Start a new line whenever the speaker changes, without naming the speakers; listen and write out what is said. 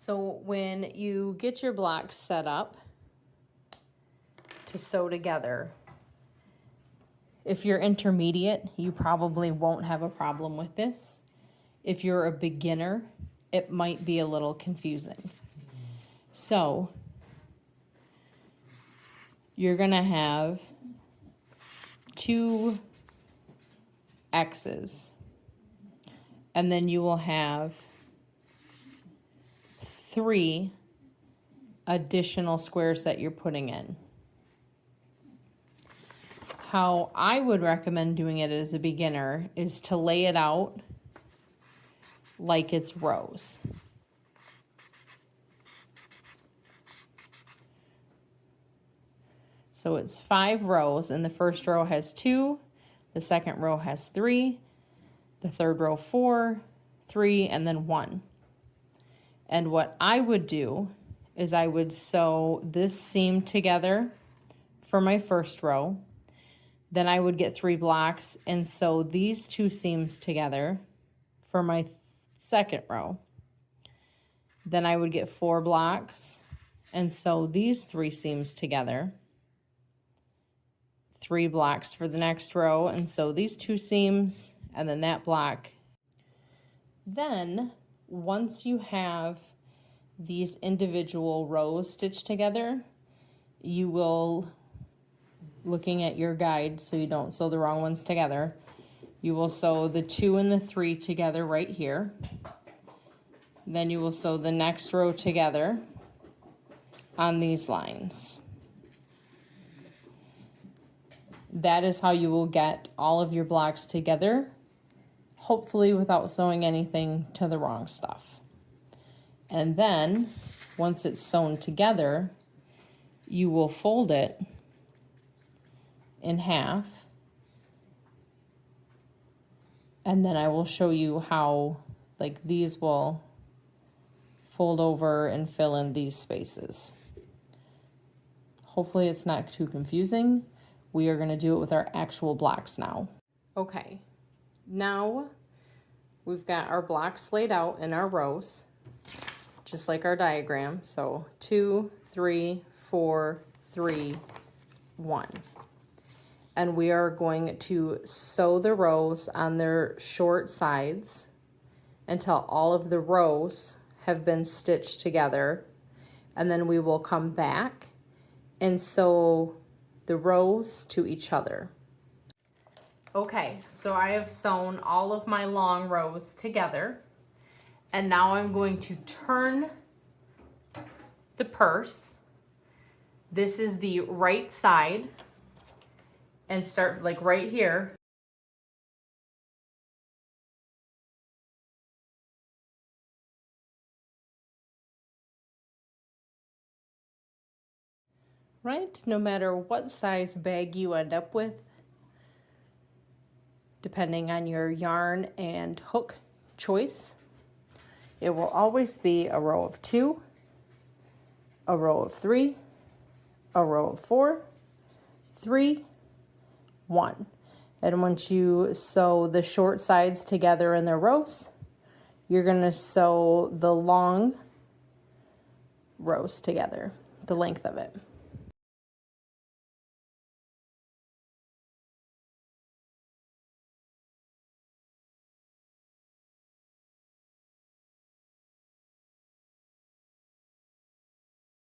So when you get your blocks set up to sew together, if you're intermediate, you probably won't have a problem with this. If you're a beginner, it might be a little confusing. So you're gonna have 2 X's, and then you will have 3 additional squares that you're putting in. How I would recommend doing it as a beginner is to lay it out like it's rows. So it's 5 rows, and the first row has 2, the second row has 3, the third row 4, 3, and then 1. And what I would do is I would sew this seam together for my first row. Then I would get 3 blocks and sew these 2 seams together for my second row. Then I would get 4 blocks and sew these 3 seams together. 3 blocks for the next row and sew these 2 seams and then that block. Then once you have these individual rows stitched together, you will, looking at your guide so you don't sew the wrong ones together, you will sew the 2 and the 3 together right here. Then you will sew the next row together on these lines. That is how you will get all of your blocks together, hopefully without sewing anything to the wrong stuff. And then once it's sewn together, you will fold it in half, and then I will show you how like these will fold over and fill in these spaces. Hopefully it's not too confusing. We are going to do it with our actual blocks now. Okay, now we've got our blocks laid out in our rows, just like our diagram. So 2, 3, 4, 3, 1. And we are going to sew the rows on their short sides until all of the rows have been stitched together. And then we will come back and sew the rows to each other. Okay, so I have sewn all of my long rows together. And now I'm going to turn the purse. This is the right side. And start like right here. Right? No matter what size bag you end up with, depending on your yarn and hook choice, it will always be a row of 2, a row of 3, a row of 4, 3, 1. And once you sew the short sides together in their rows, you're going to sew the long rows together, the length of it.